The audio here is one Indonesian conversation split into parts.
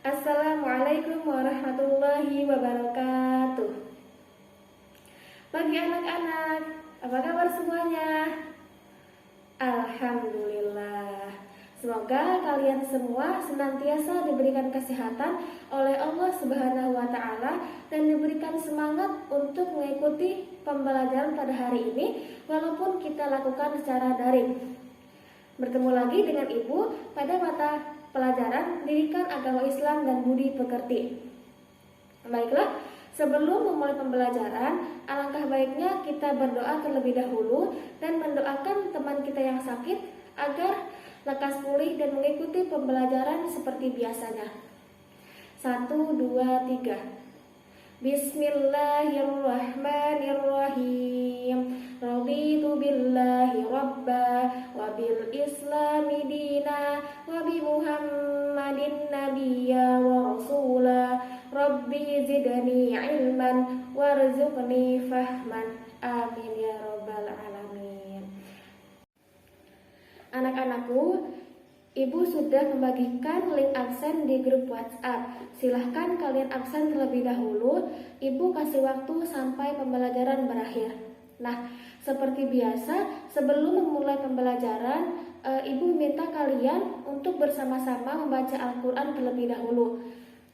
Assalamualaikum warahmatullahi wabarakatuh. Pagi anak-anak, apa kabar semuanya? Alhamdulillah. Semoga kalian semua senantiasa diberikan kesehatan oleh Allah Subhanahu wa Ta'ala dan diberikan semangat untuk mengikuti pembelajaran pada hari ini, walaupun kita lakukan secara daring. Bertemu lagi dengan Ibu pada mata pelajaran Pendidikan Agama Islam dan Budi Pekerti. Baiklah, sebelum memulai pembelajaran, alangkah baiknya kita berdoa terlebih dahulu dan mendoakan teman kita yang sakit agar lekas pulih dan mengikuti pembelajaran seperti biasanya. 1, 2, 3. Bismillahirrahmanirrahim. Raditu billahi rabba wa bil islami dina wa bi muhammadin nabiyya wa rasula. Rabbi zidni ilman warzuqni fahman. Amin ya rabbal alamin. Anak-anakku, Ibu sudah membagikan link absen di grup WhatsApp. Silahkan kalian absen terlebih dahulu. Ibu kasih waktu sampai pembelajaran berakhir. Nah, seperti biasa, sebelum memulai pembelajaran, Ibu minta kalian untuk bersama-sama membaca Al-Quran terlebih dahulu.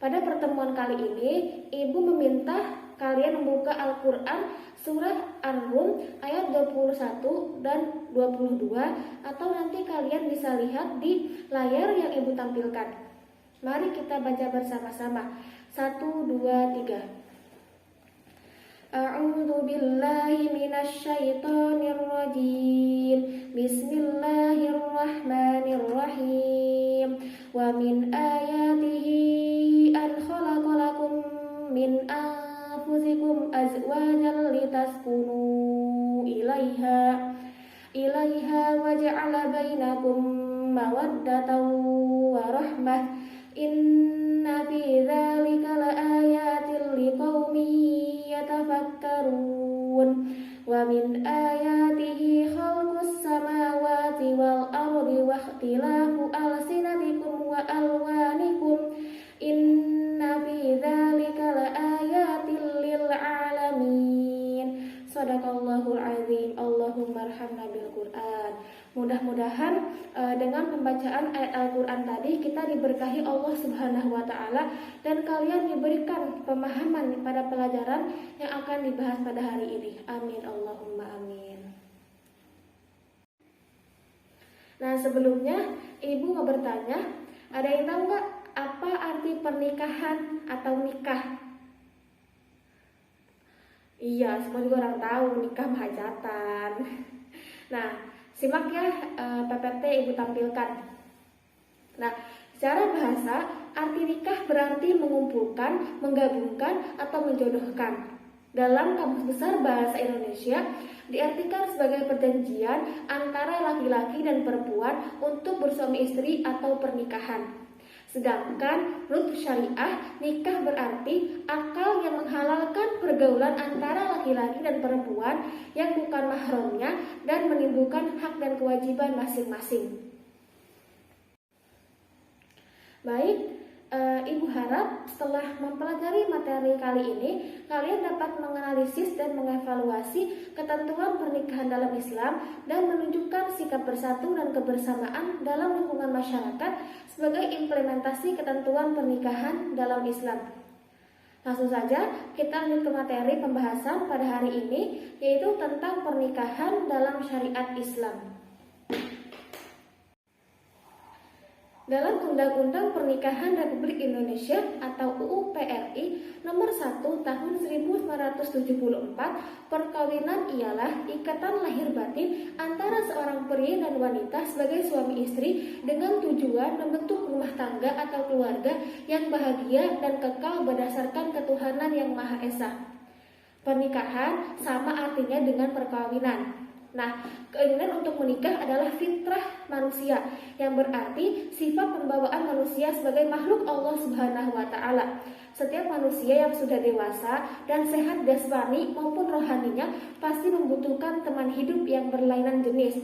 Pada pertemuan kali ini, Ibu meminta kalian membuka Al-Quran surah Ar-Rum ayat 21 dan 22, atau nanti kalian bisa lihat di layar yang Ibu tampilkan. Mari kita baca bersama-sama. 1, 2, 3. A'udzu billahi minasy syaithanir rajim. Bismillahirrahmanirrahim. Wa min ayatihi an khalaqalakum min anfusikum azwajan litaskunu ilaiha wa ja'ala bainakum mawaddatan wa rahmah. Inna fi dzalika laayatin liqaumin yatafakkarun. Wa min ayatihi khalqus samawati wal ardi wa ikhtilafu alsinatikum wa alwanikum. Inna fi dzalika laayatin lil alamin. Shadaqallahul azim. Allahumma arhamna bil Qur'an. Mudah-mudahan dengan pembacaan ayat Al-Quran tadi kita diberkahi Allah Subhanahu wa Ta'ala dan kalian diberikan pemahaman pada pelajaran yang akan dibahas pada hari ini. Amin Allahumma amin. Nah, sebelumnya Ibu mau bertanya, ada yang tahu nggak apa arti pernikahan atau nikah? Iya, semua juga orang tahu, nikah mah hajatan. Nah, simak ya PPT Ibu tampilkan. Nah, secara bahasa, arti nikah berarti mengumpulkan, menggabungkan, atau menjodohkan. Dalam Kamus Besar Bahasa Indonesia, diartikan sebagai perjanjian antara laki-laki dan perempuan untuk bersuami istri atau pernikahan. Sedangkan menurut syariah, nikah berarti akal yang menghalalkan pergaulan antara laki-laki dan perempuan yang bukan mahramnya dan menimbulkan hak dan kewajiban masing-masing. Baik, Ibu harap setelah mempelajari materi kali ini, kalian dapat menganalisis dan mengevaluasi ketentuan pernikahan dalam Islam dan menunjukkan sikap bersatu dan kebersamaan dalam lingkungan masyarakat sebagai implementasi ketentuan pernikahan dalam Islam. Langsung saja kita lanjut ke materi pembahasan pada hari ini, yaitu tentang pernikahan dalam syariat Islam. Dalam Undang-Undang Pernikahan Republik Indonesia atau UU PRI nomor 1 tahun 1974, perkawinan ialah ikatan lahir batin antara seorang pria dan wanita sebagai suami istri dengan tujuan membentuk rumah tangga atau keluarga yang bahagia dan kekal berdasarkan ketuhanan yang Maha Esa. Pernikahan sama artinya dengan perkawinan. Nah, keinginan untuk menikah adalah fitrah manusia, yang berarti sifat pembawaan manusia sebagai makhluk Allah Subhanahu wa Ta'ala. Setiap manusia yang sudah dewasa dan sehat jasmani maupun rohaninya pasti membutuhkan teman hidup yang berlainan jenis.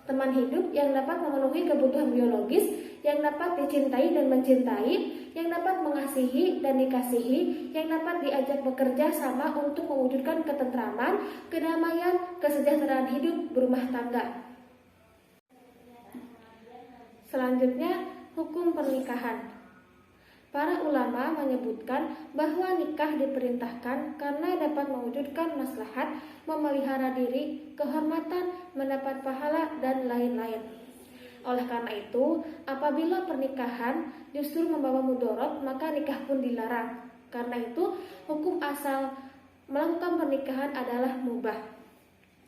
teman hidup yang dapat memenuhi kebutuhan biologis, yang dapat dicintai dan mencintai, yang dapat mengasihi dan dikasihi, yang dapat diajak bekerja sama untuk mewujudkan ketentraman, kedamaian, kesejahteraan hidup berumah tangga. Selanjutnya, hukum pernikahan. Para ulama menyebutkan bahwa nikah diperintahkan karena dapat mewujudkan maslahat, memelihara diri, kehormatan, mendapat pahala, dan lain-lain. Oleh karena itu, apabila pernikahan justru membawa mudarat, maka nikah pun dilarang. Karena itu, hukum asal melakukan pernikahan adalah mubah.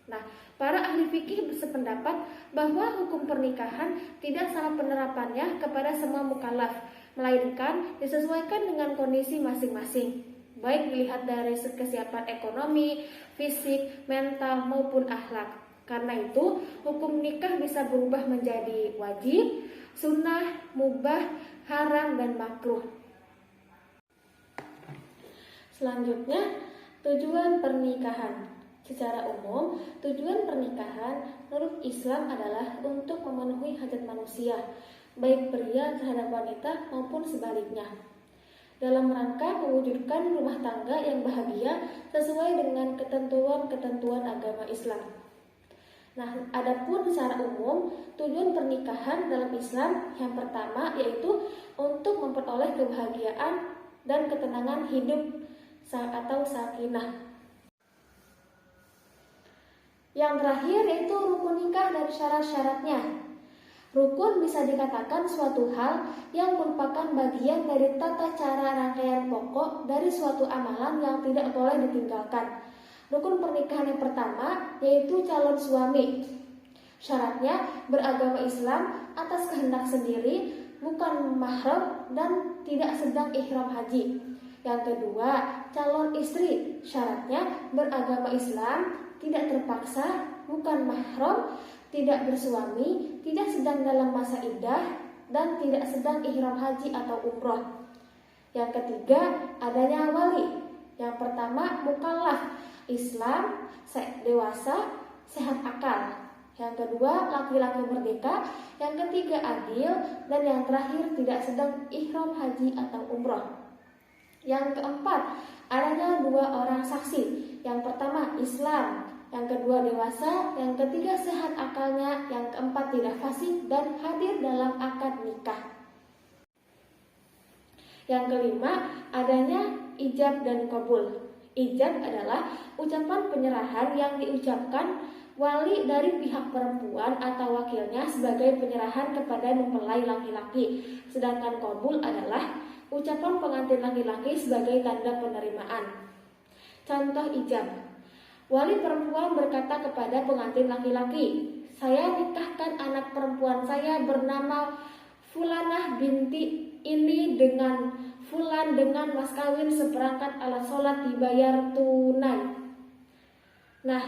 Nah, para ahli fikih bersependapat bahwa hukum pernikahan tidak sama penerapannya kepada semua mukallaf, melainkan disesuaikan dengan kondisi masing-masing, baik dilihat dari kesiapan ekonomi, fisik, mental, maupun akhlak. Karena itu, hukum nikah bisa berubah menjadi wajib, sunnah, mubah, haram, dan makruh. Selanjutnya, tujuan pernikahan. Secara umum, tujuan pernikahan menurut Islam adalah untuk memenuhi hajat manusia, baik pria terhadap wanita maupun sebaliknya, dalam rangka mewujudkan rumah tangga yang bahagia sesuai dengan ketentuan-ketentuan agama Islam. Nah, adapun secara umum, tujuan pernikahan dalam Islam yang pertama yaitu untuk memperoleh kebahagiaan dan ketenangan hidup atau sakinah. Yang terakhir yaitu rukun nikah dan syarat-syaratnya. Rukun bisa dikatakan suatu hal yang merupakan bagian dari tata cara rangkaian pokok dari suatu amalan yang tidak boleh ditinggalkan. Rukun pernikahan yang pertama yaitu calon suami. Syaratnya beragama Islam, atas kehendak sendiri, bukan mahram, dan tidak sedang ihram haji. Yang kedua, calon istri. Syaratnya beragama Islam, tidak terpaksa, bukan mahram, tidak bersuami, tidak sedang dalam masa iddah, dan tidak sedang ihram haji atau umroh. Yang ketiga, adanya wali. Yang pertama, mukallaf, Islam, dewasa, sehat akal. Yang kedua, laki-laki merdeka. Yang ketiga, adil. Dan yang terakhir, tidak sedang ihram haji atau umroh. Yang keempat, adanya 2 orang saksi. Yang pertama, Islam. Yang kedua, dewasa. Yang ketiga, sehat akalnya. Yang keempat, tidak fasik dan hadir dalam akad nikah. Yang kelima, adanya ijab dan qabul. Ijab adalah ucapan penyerahan yang diucapkan wali dari pihak perempuan atau wakilnya sebagai penyerahan kepada mempelai laki-laki. Sedangkan qabul adalah ucapan pengantin laki-laki sebagai tanda penerimaan. Contoh ijab. Wali perempuan berkata kepada pengantin laki-laki, "Saya nikahkan anak perempuan saya bernama Fulanah binti ini dengan Fulan dengan mas kawin seperangkat alat sholat dibayar tunai." Nah,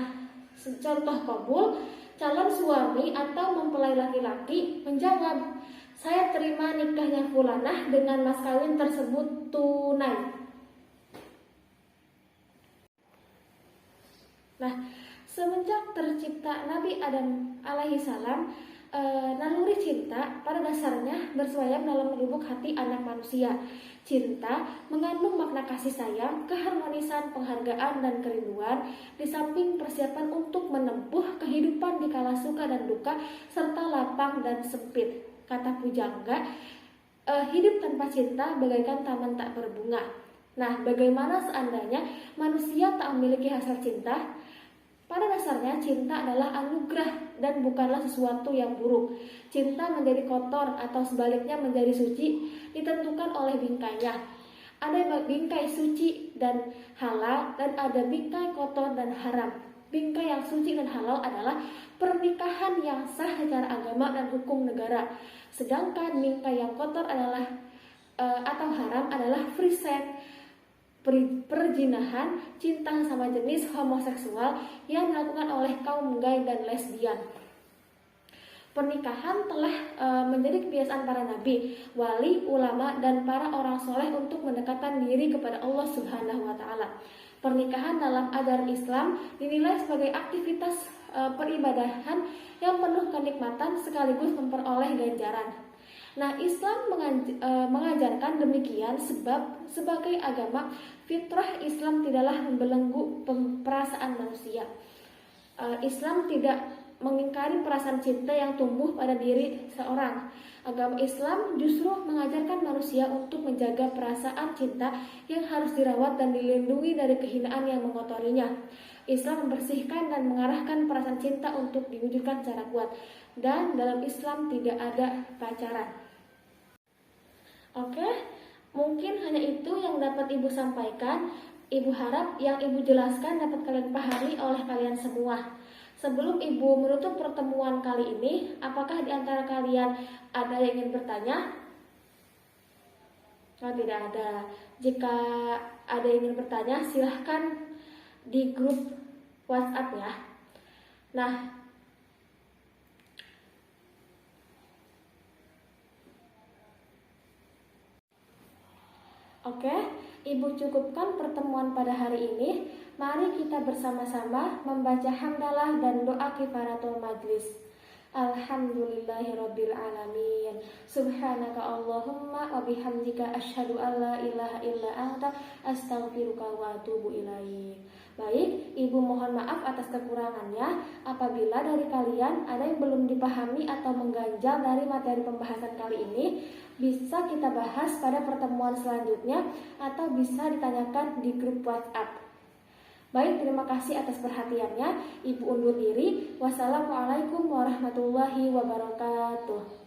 contoh qabul, calon suami atau mempelai laki-laki menjawab, "Saya terima nikahnya Fulanah dengan mas kawin tersebut tunai." Nah, semenjak tercipta Nabi Adam alaihissalam, naluri cinta pada dasarnya bersemayam dalam lubuk hati anak manusia. Cinta mengandung makna kasih sayang, keharmonisan, penghargaan, dan kerinduan, di samping persiapan untuk menempuh kehidupan di kala suka dan duka, serta lapang dan sempit. Kata pujangga, hidup tanpa cinta bagaikan taman tak berbunga. Nah, bagaimana seandainya manusia tak memiliki hasil cinta? Pada dasarnya cinta adalah anugerah dan bukanlah sesuatu yang buruk. Cinta menjadi kotor atau sebaliknya menjadi suci ditentukan oleh bingkainya. Ada bingkai suci dan halal dan ada bingkai kotor dan haram. Bingkai yang suci dan halal adalah pernikahan yang sah secara agama dan hukum negara. Sedangkan bingkai yang kotor adalah atau haram adalah free sex, perzinahan, cinta sama jenis, homoseksual yang dilakukan oleh kaum gay dan lesbian. Pernikahan telah menjadi kebiasaan para nabi, wali, ulama, dan para orang soleh untuk mendekatkan diri kepada Allah Subhanahu wa Ta'ala. Pernikahan dalam ajaran Islam dinilai sebagai aktivitas peribadahan yang penuh kenikmatan sekaligus memperoleh ganjaran. Nah, Islam mengajarkan demikian sebab sebagai agama fitrah Islam tidaklah membelenggu perasaan manusia. Islam tidak mengingkari perasaan cinta yang tumbuh pada diri seorang. Agama Islam justru mengajarkan manusia untuk menjaga perasaan cinta yang harus dirawat dan dilindungi dari kehinaan yang mengotorinya. Islam membersihkan dan mengarahkan perasaan cinta untuk diwujudkan secara kuat. Dan dalam Islam tidak ada pacaran. Oke, mungkin hanya itu yang dapat Ibu sampaikan. Ibu harap yang Ibu jelaskan dapat kalian pahami oleh kalian semua. Sebelum Ibu menutup pertemuan kali ini, apakah di antara kalian ada yang ingin bertanya? Oh, tidak ada. Jika ada yang ingin bertanya, silahkan di grup WhatsApp ya. Nah, oke, Ibu cukupkan pertemuan pada hari ini. Mari kita bersama-sama membaca hamdalah dan doa kifaratul majlis. Alhamdulillahirabbil alamin. Subhanaka Allahumma wa bihamdika asyhadu an la ilaha illa anta astaghfiruka wa atubu ilaik. Baik, Ibu mohon maaf atas kekurangannya. Apabila dari kalian ada yang belum dipahami atau mengganjal dari materi pembahasan kali ini, bisa kita bahas pada pertemuan selanjutnya atau bisa ditanyakan di grup WhatsApp. Baik, terima kasih atas perhatiannya. Ibu undur diri. Wassalamualaikum warahmatullahi wabarakatuh.